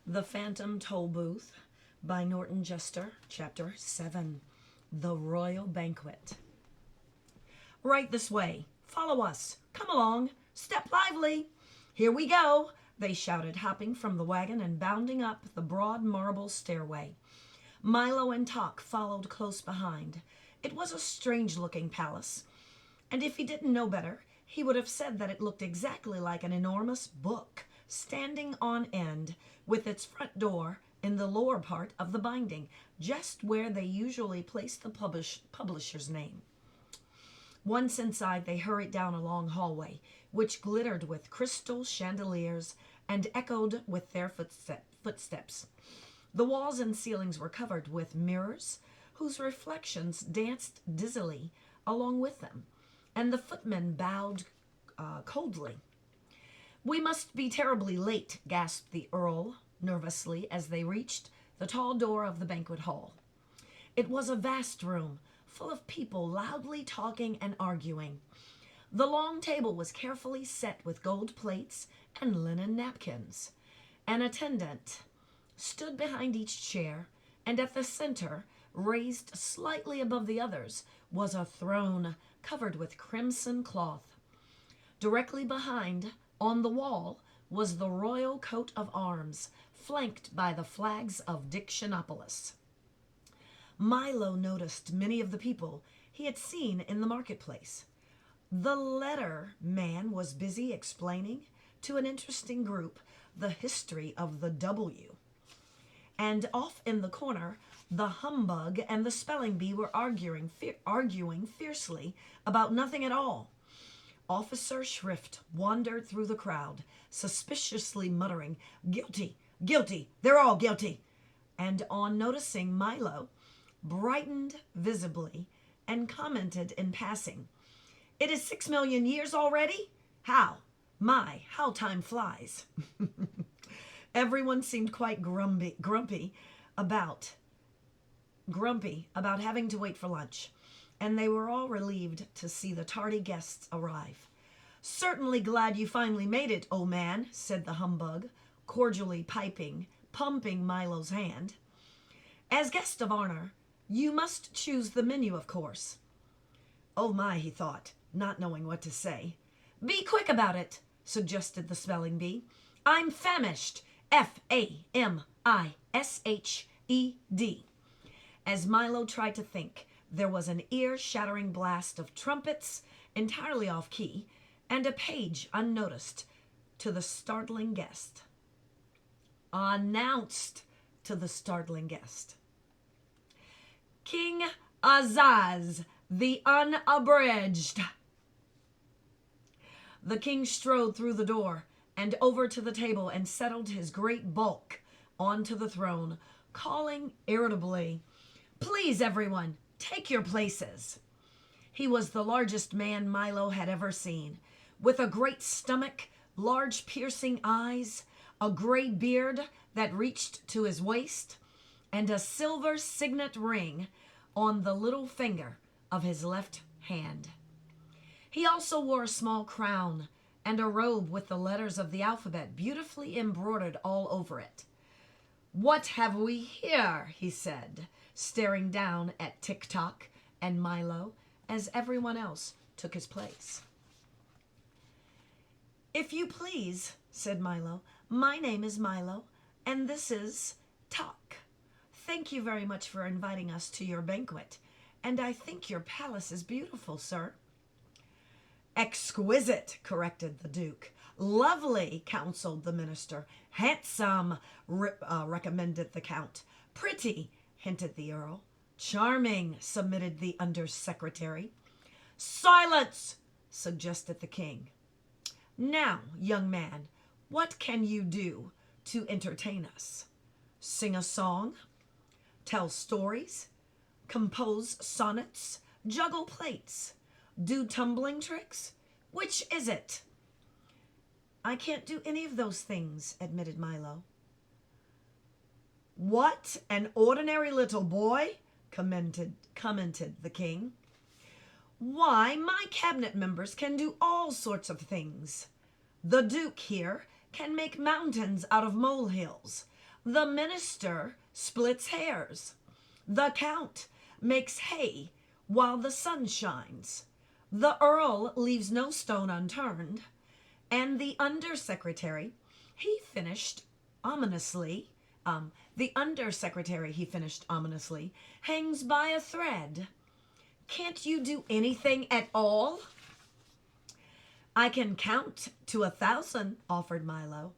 The Phantom Tollbooth by Norton Juster, Chapter 7, The Royal Banquet. Right this way. Follow us. Come along. Step lively. Here we go, they shouted, hopping from the wagon and bounding up the broad marble stairway. Milo and Tok followed close behind. It was a strange-looking palace, and if he didn't know better, he would have said that it looked exactly like an enormous book, standing on end, with its front door in the lower part of the binding, just where they usually place the publisher's name. Once inside, they hurried down a long hallway, which glittered with crystal chandeliers and echoed with their footsteps. The walls and ceilings were covered with mirrors, whose reflections danced dizzily along with them, and the footmen bowed coldly. "We must be terribly late," gasped the Earl nervously as they reached the tall door of the banquet hall. It was a vast room, full of people loudly talking and arguing. The long table was carefully set with gold plates and linen napkins. An attendant stood behind each chair, and at the center, raised slightly above the others, was a throne covered with crimson cloth. Directly behind, on the wall, was the royal coat of arms, flanked by the flags of Dictionopolis. Milo noticed many of the people he had seen in the marketplace. The letter man was busy explaining to an interesting group the history of the W. And off in the corner, the humbug and the spelling bee were arguing fiercely about nothing at all. Officer Shrift wandered through the crowd, suspiciously muttering, "Guilty, guilty, they're all guilty," and on noticing Milo, brightened visibly and commented in passing, "It is 6 million years already? How? My, how time flies." Everyone seemed quite grumpy about having to wait for lunch, and they were all relieved to see the tardy guests arrive. "Certainly glad you finally made it, old man," said the humbug, cordially pumping Milo's hand. "As guest of honor, you must choose the menu, of course." "Oh my," he thought, not knowing what to say. "Be quick about it," suggested the spelling bee. "I'm famished. F-A-M-I-S-H-E-D. As Milo tried to think, there was an ear-shattering blast of trumpets, entirely off-key, and a page unnoticed to the startling guest. Announced to the startling guest. "King Azaz, the Unabridged." The king strode through the door and over to the table and settled his great bulk onto the throne, calling irritably, "Please, everyone, take your places." He was the largest man Milo had ever seen, with a great stomach, large piercing eyes, a gray beard that reached to his waist, and a silver signet ring on the little finger of his left hand. He also wore a small crown and a robe with the letters of the alphabet beautifully embroidered all over it. "What have we here?" he said, staring down at Tick-Tock and Milo as everyone else took his place. "If you please," said Milo, "my name is Milo, and this is Tok. Thank you very much for inviting us to your banquet, and I think your palace is beautiful, sir." "Exquisite," corrected the Duke. "Lovely," counseled the minister. "Handsome," recommended the Count. "Pretty," hinted the Earl. "Charming," submitted the Undersecretary. "Silence," suggested the King. "Now, young man, what can you do to entertain us? Sing a song? Tell stories? Compose sonnets? Juggle plates? Do tumbling tricks? Which is it?" "I can't do any of those things," admitted Milo. "What, an ordinary little boy?" commented the king. "Why, my cabinet members can do all sorts of things. The Duke here can make mountains out of molehills. The minister splits hairs. The count makes hay while the sun shines. The earl leaves no stone unturned. And the undersecretary, he finished ominously, hangs by a thread. Can't you do anything at all? I can count to 1,000, offered Milo.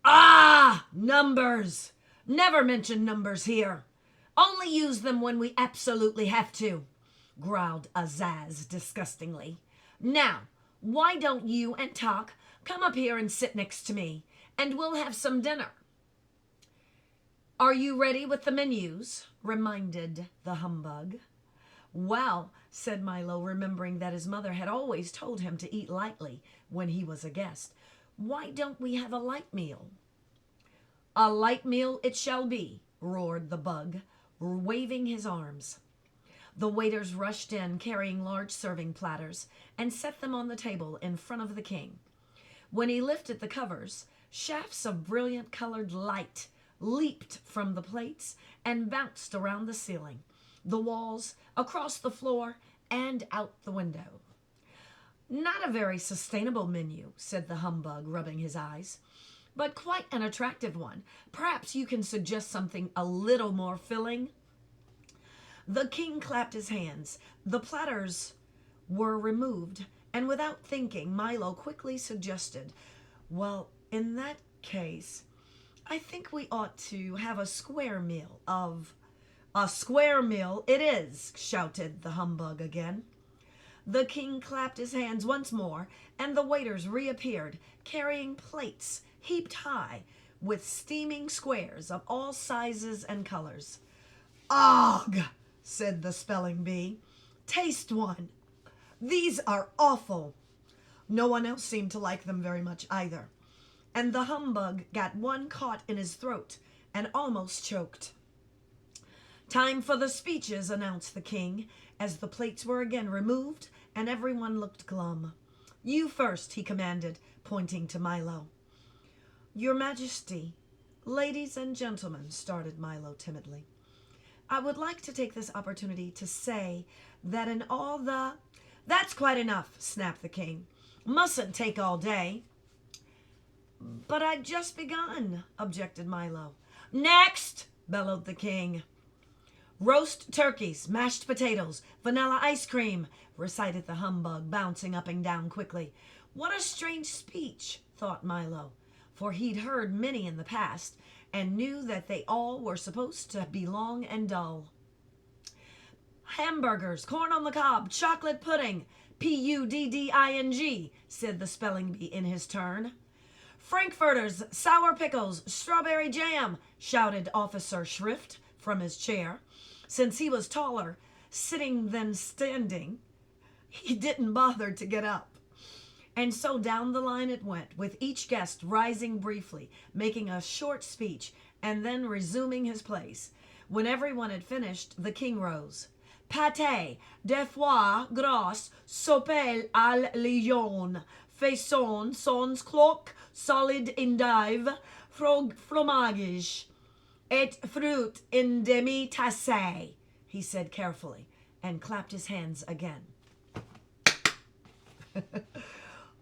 Ah, numbers! Never mention numbers here. Only use them when we absolutely have to, growled Azaz disgustingly. Now, why don't you and Tok come up here and sit next to me, and we'll have some dinner. Are you ready with the menus? Reminded the humbug. Well, said Milo, remembering that his mother had always told him to eat lightly when he was a guest. Why don't we have a light meal? A light meal it shall be, roared the bug, waving his arms. The waiters rushed in carrying large serving platters and set them on the table in front of the king. When he lifted the covers, shafts of brilliant colored light leaped from the plates and bounced around the ceiling, the walls, across the floor, and out the window. Not a very sustainable menu, said the humbug, rubbing his eyes, but quite an attractive one. Perhaps you can suggest something a little more filling. The king clapped his hands. The platters were removed, and without thinking, Milo quickly suggested, well, in that case, I think we ought to have a square meal of... A square meal it is, shouted the humbug again. The king clapped his hands once more, and the waiters reappeared, carrying plates heaped high with steaming squares of all sizes and colors. Ugh, said the spelling bee. Taste one. These are awful. No one else seemed to like them very much either, and the humbug got one caught in his throat and almost choked. Time for the speeches, announced the king, as the plates were again removed and everyone looked glum. You first, he commanded, pointing to Milo. Your Majesty, ladies and gentlemen, started Milo timidly. I would like to take this opportunity to say that in all the... That's quite enough, snapped the king. Mustn't take all day. But I'd just begun, objected Milo. Next, bellowed the king. Roast turkeys, mashed potatoes, vanilla ice cream, recited the humbug, bouncing up and down quickly. What a strange speech, thought Milo, for he'd heard many in the past and knew that they all were supposed to be long and dull. Hamburgers, corn on the cob, chocolate pudding, pudding, said the spelling bee in his turn. Frankfurters, sour pickles, strawberry jam, shouted Officer Schrift from his chair. Since he was taller, sitting than standing, he didn't bother to get up. And so down the line it went, with each guest rising briefly, making a short speech, and then resuming his place. When everyone had finished, the king rose. Pâté, de foie gras, sopel à lion, faisson sans cloque, solid endive, fromage, et fruit in demi-tasse, he said carefully, and clapped his hands again.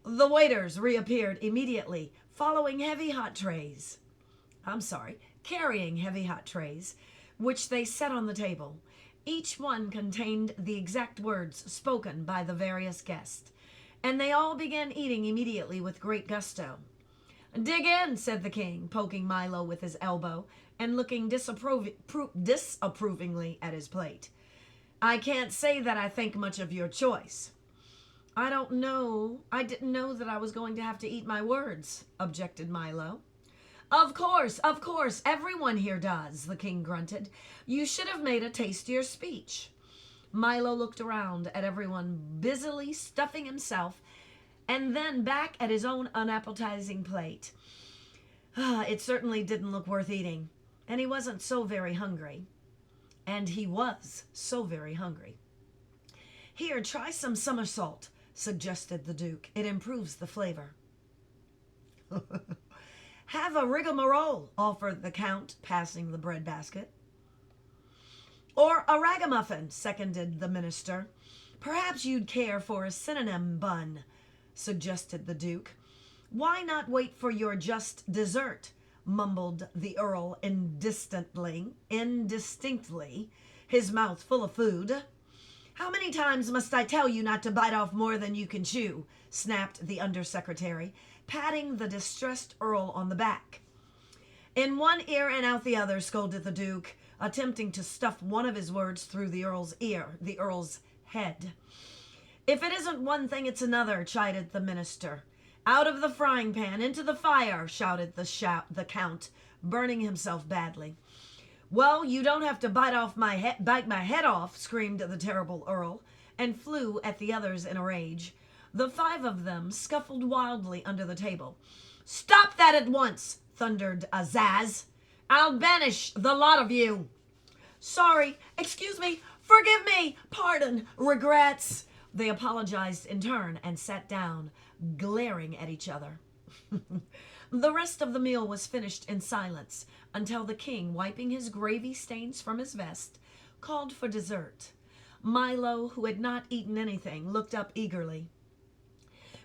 The waiters reappeared immediately, carrying heavy hot trays, which they set on the table. Each one contained the exact words spoken by the various guests, and they all began eating immediately with great gusto. Dig in, said the king, poking Milo with his elbow and looking disapprovingly at his plate. I can't say that I think much of your choice. I didn't know that I was going to have to eat my words, objected Milo. Of course, everyone here does, the king grunted. You should have made a tastier speech. Milo looked around at everyone busily stuffing himself and then back at his own unappetizing plate. It certainly didn't look worth eating, and he wasn't so very hungry. And he was so very hungry. Here, try some somersault, suggested the Duke. It improves the flavor. Have a rigmarole, offered the Count, passing the bread basket. Or a ragamuffin, seconded the minister. Perhaps you'd care for a synonym bun, suggested the Duke. Why not wait for your just dessert, mumbled the Earl indistinctly, his mouth full of food. How many times must I tell you not to bite off more than you can chew? Snapped the undersecretary, patting the distressed Earl on the back. In one ear and out the other, scolded the Duke, attempting to stuff one of his words through the Earl's head. If it isn't one thing, it's another, chided the minister. Out of the frying pan, into the fire, shouted the Count, burning himself badly. Well, you don't have to bite my head off, screamed the terrible Earl, and flew at the others in a rage. The 5 of them scuffled wildly under the table. Stop that at once, thundered Azaz. I'll banish the lot of you. Sorry, excuse me, forgive me, pardon, regrets. They apologized in turn and sat down, glaring at each other. The rest of the meal was finished in silence until the king, wiping his gravy stains from his vest, called for dessert. Milo, who had not eaten anything, looked up eagerly.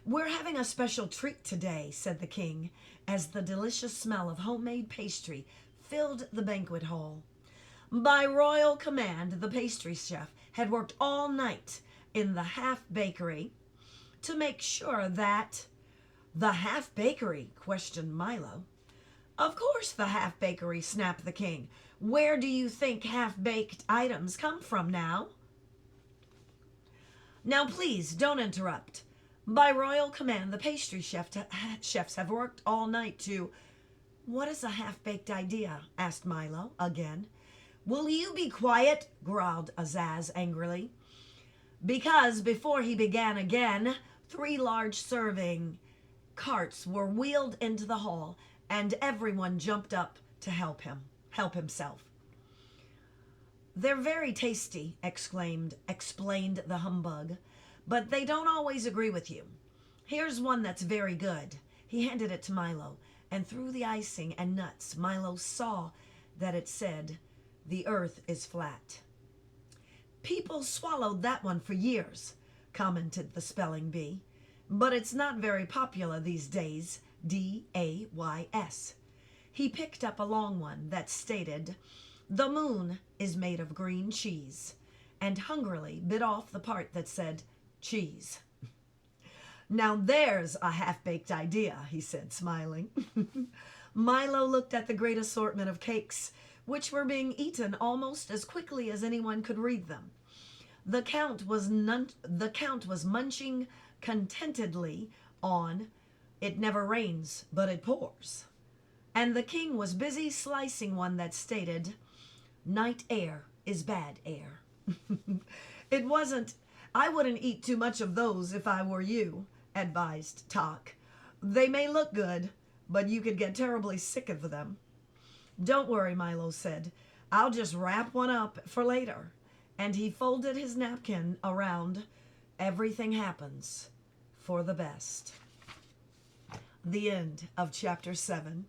We're having a special treat today, said the king, as the delicious smell of homemade pastry filled the banquet hall. By royal command, the pastry chef had worked all night in the half-bakery to make sure that... The half-bakery? Questioned Milo. Of course the half-bakery, snapped the king. Where do you think half-baked items come from now? Now please, don't interrupt. By royal command, the pastry chefs have worked all night to... What is a half-baked idea? Asked Milo again. Will you be quiet? Growled Azaz angrily. Because before he began again, 3 large serving carts were wheeled into the hall, and everyone jumped up to help himself. They're very tasty, explained the humbug, but they don't always agree with you. Here's one that's very good. He handed it to Milo, and through the icing and nuts, Milo saw that it said, "The earth is flat." People swallowed that one for years, commented the spelling bee, but it's not very popular these days, D-A-Y-S. He picked up a long one that stated, "The moon is made of green cheese," and hungrily bit off the part that said, "cheese." Now there's a half-baked idea, he said, smiling. Milo looked at the great assortment of cakes, which were being eaten almost as quickly as anyone could read them. The Count was munching contentedly on "It never rains, but it pours." And the king was busy slicing one that stated, "Night air is bad air." I wouldn't eat too much of those if I were you, advised Tok. They may look good, but you could get terribly sick of them. Don't worry, Milo said. I'll just wrap one up for later. And he folded his napkin around. Everything happens for the best. The end of chapter 7.